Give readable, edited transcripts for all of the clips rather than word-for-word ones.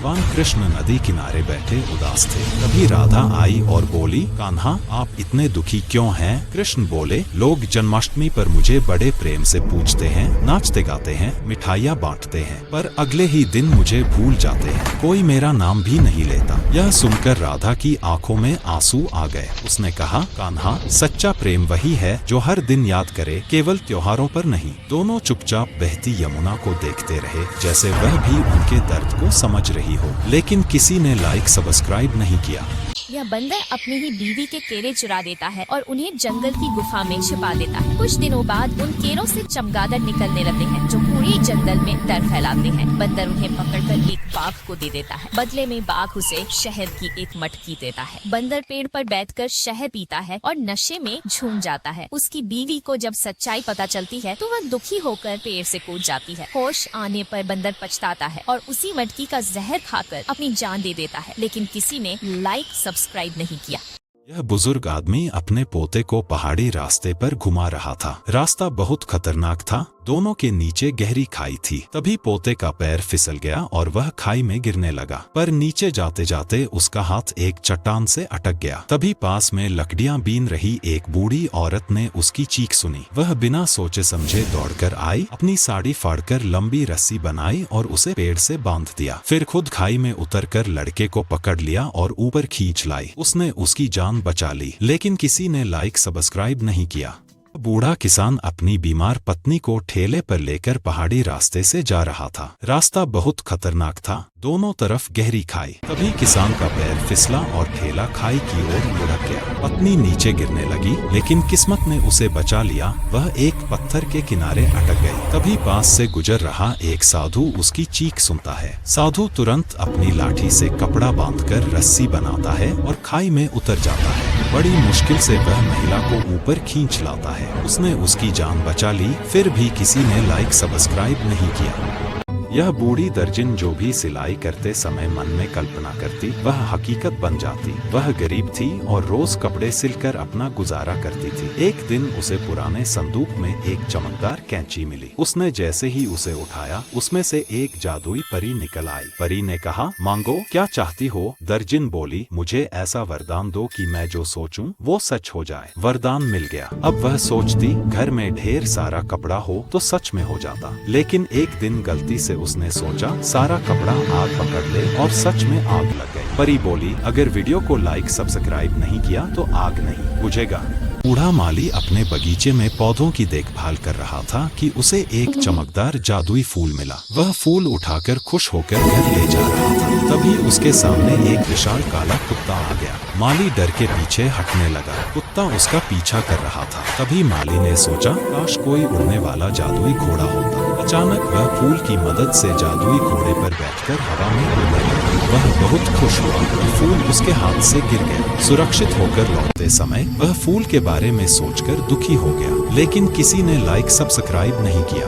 भगवान कृष्ण नदी किनारे बैठे उदास थे। तभी राधा आई और बोली, कान्हा आप इतने दुखी क्यों हैं? कृष्ण बोले, लोग जन्माष्टमी पर मुझे बड़े प्रेम से पूजते हैं, नाचते गाते हैं, मिठाइयाँ बांटते हैं, पर अगले ही दिन मुझे भूल जाते हैं, कोई मेरा नाम भी नहीं लेता। यह सुनकर राधा की आंखों में आंसू आ गए। उसने कहा, कान्हा सच्चा प्रेम वही है जो हर दिन याद करे, केवल त्योहारों पर नहीं। दोनों चुपचाप बहती यमुना को देखते रहे, जैसे वह भी उनके दर्द को समझ रही हो, लेकिन किसी ने लाइक सब्सक्राइब नहीं किया। यह बंदर अपनी ही बीवी के केले चुरा देता है और उन्हें जंगल की गुफा में छिपा देता है। कुछ दिनों बाद उन केलों से चमगादड़ निकलने लगते हैं, जो पूरे जंगल में डर फैलाते हैं। बंदर उन्हें पकड़कर एक बाघ को दे देता है। बदले में बाघ उसे शहद की एक मटकी देता है। बंदर पेड़ पर बैठकर शहद पीता है और नशे में झूम जाता है। उसकी बीवी को जब सच्चाई पता चलती है तो वह दुखी होकर पेड़ से कूद जाती है। होश आने पर बंदर पछताता है और उसी मटकी का जहर खाकर अपनी जान दे देता है, लेकिन किसी ने लाइक सब्सक्राइब नहीं किया। यह बुजुर्ग आदमी अपने पोते को पहाड़ी रास्ते पर घुमा रहा था। रास्ता बहुत खतरनाक था, दोनों के नीचे गहरी खाई थी। तभी पोते का पैर फिसल गया और वह खाई में गिरने लगा, पर नीचे जाते जाते उसका हाथ एक चट्टान से अटक गया। तभी पास में लकड़ियां बीन रही एक बूढ़ी औरत ने उसकी चीख सुनी। वह बिना सोचे समझे दौड़कर आई, अपनी साड़ी फाड़कर लंबी रस्सी बनाई और उसे पेड़ से बांध दिया। फिर खुद खाई में उतरकर लड़के को पकड़ लिया और ऊपर खींच लाई। उसने उसकी जान बचा ली, लेकिन किसी ने लाइक सब्सक्राइब नहीं किया। बूढ़ा किसान अपनी बीमार पत्नी को ठेले पर लेकर पहाड़ी रास्ते से जा रहा था। रास्ता बहुत खतरनाक था, दोनों तरफ गहरी खाई। तभी किसान का पैर फिसला और ठेला खाई की ओर लुढ़क गया। पत्नी नीचे गिरने लगी, लेकिन किस्मत ने उसे बचा लिया। वह एक पत्थर के किनारे अटक गई। तभी पास से गुजर रहा एक साधु उसकी चीख सुनता है। साधु तुरंत अपनी लाठी से कपड़ा बांधकर रस्सी बनाता है और खाई में उतर जाता है। बड़ी मुश्किल से वह महिला को ऊपर खींच लाता है। उसने उसकी जान बचा ली, फिर भी किसी ने लाइक सब्सक्राइब नहीं किया। यह बूढ़ी दर्जन जो भी सिलाई करते समय मन में कल्पना करती, वह हकीकत बन जाती। वह गरीब थी और रोज कपड़े सिलकर अपना गुजारा करती थी। एक दिन उसे पुराने संदूक में एक चमकदार कैंची मिली। उसने जैसे ही उसे उठाया, उसमें से एक जादुई परी निकल आई। परी ने कहा, मांगो क्या चाहती हो? दर्जन बोली, मुझे ऐसा वरदान दो कि मैं जो सोचूं वो सच हो जाए। वरदान मिल गया। अब वह सोचती, घर में ढेर सारा कपड़ा हो तो सच में हो जाता। लेकिन एक दिन गलती से उसने सोचा, सारा कपड़ा आग पकड़ ले, और सच में आग लग गई। परी बोली, अगर वीडियो को लाइक सब्सक्राइब नहीं किया तो आग नहीं बुझेगा। बूढ़ा माली अपने बगीचे में पौधों की देखभाल कर रहा था कि उसे एक चमकदार जादुई फूल मिला। वह फूल उठाकर खुश होकर घर ले जा रहा था। तभी उसके सामने एक विशाल काला कुत्ता आ गया। माली डर के पीछे हटने लगा। कुत्ता उसका पीछा कर रहा था। तभी माली ने सोचा, काश कोई उड़ने वाला जादुई घोड़ा होता। अचानक वह फूल की मदद से जादुई घोड़े पर बैठकर हवा में उड़ने लगा। वह बहुत खुश हुआ। फूल उसके हाथ से गिर गया। सुरक्षित होकर लौटते समय वह फूल के बारे में सोचकर दुखी हो गया, लेकिन किसी ने लाइक सब्सक्राइब नहीं किया।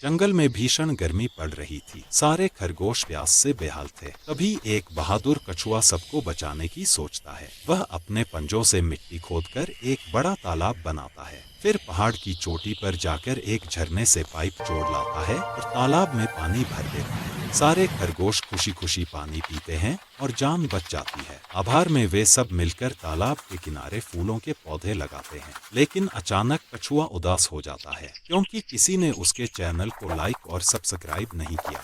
जंगल में भीषण गर्मी पड़ रही थी। सारे खरगोश प्यास से बेहाल थे। तभी एक बहादुर कछुआ सबको बचाने की सोचता है। वह अपने पंजों से मिट्टी खोदकर एक बड़ा तालाब बनाता है। फिर पहाड़ की चोटी पर जाकर एक झरने से पाइप जोड़ लाता है और तालाब में पानी भर देता है। सारे खरगोश खुशी खुशी पानी पीते हैं और जान बच जाती है। आभार में वे सब मिलकर तालाब के किनारे फूलों के पौधे लगाते हैं। लेकिन अचानक कछुआ उदास हो जाता है, क्योंकि किसी ने उसके चैनल को लाइक और सब्सक्राइब नहीं किया।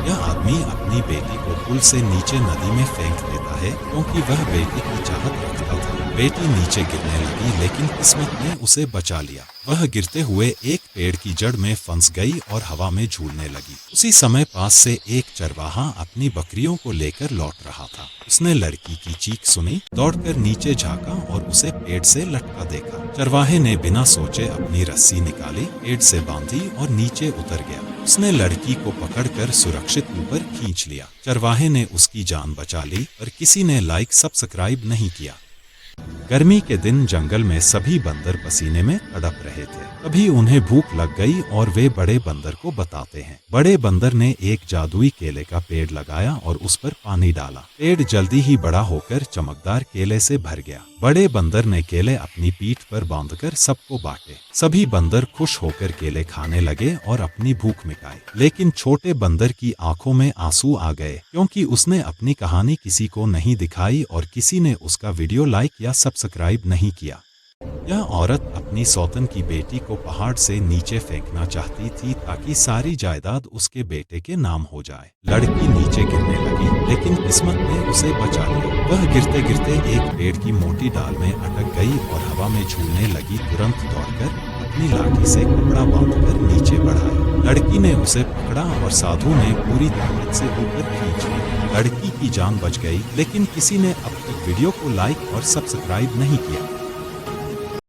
यह आदमी अपनी बेटी को पुल से नीचे नदी में फेंक देता है, क्योंकि वह बेटी की चाहत रखता था। बेटी नीचे गिरने लगी, लेकिन किस्मत ने उसे बचा लिया। वह गिरते हुए एक पेड़ की जड़ में फंस गई और हवा में झूलने लगी। उसी समय पास से एक चरवाहा अपनी बकरियों को लेकर लौट रहा था। उसने लड़की की चीख सुनी, दौड़कर नीचे झांका और उसे पेड़ से लटका देखा। चरवाहे ने बिना सोचे अपनी रस्सी निकाली, पेड़ से बांधी और नीचे उतर गया। उसने लड़की को पकड़कर सुरक्षित ऊपर खींच लिया। चरवाहे ने उसकी जान बचा ली, पर किसी ने लाइक सब्सक्राइब नहीं किया। गर्मी के दिन जंगल में सभी बंदर पसीने में तड़प रहे थे। तभी उन्हें भूख लग गई और वे बड़े बंदर को बताते हैं। बड़े बंदर ने एक जादुई केले का पेड़ लगाया और उस पर पानी डाला। पेड़ जल्दी ही बड़ा होकर चमकदार केले से भर गया। बड़े बंदर ने केले अपनी पीठ पर बांधकर सबको बांटे। सभी बंदर खुश होकर केले खाने लगे और अपनी भूख मिटाई। लेकिन छोटे बंदर की आंखों में आंसू आ गए, क्योंकि उसने अपनी कहानी किसी को नहीं दिखाई और किसी ने उसका वीडियो लाइक या सब्सक्राइब नहीं किया। यह औरत अपनी सौतन की बेटी को पहाड़ से नीचे फेंकना चाहती थी ताकि सारी जायदाद उसके बेटे के नाम हो जाए। लड़की नीचे गिरने लगी, लेकिन किस्मत ने उसे बचा लिया। वह गिरते गिरते एक पेड़ की मोटी डाल में अटक गई और हवा में झूलने लगी। तुरंत दौड़कर अपनी लाठी से कपड़ा बांधकर नीचे बढ़ाया। लड़की ने उसे पकड़ा और साधु ने पूरी ताकत से ऊपर खींच लिया। लड़की की जान बच गई, लेकिन किसी ने अब तक वीडियो को लाइक और सब्सक्राइब नहीं किया।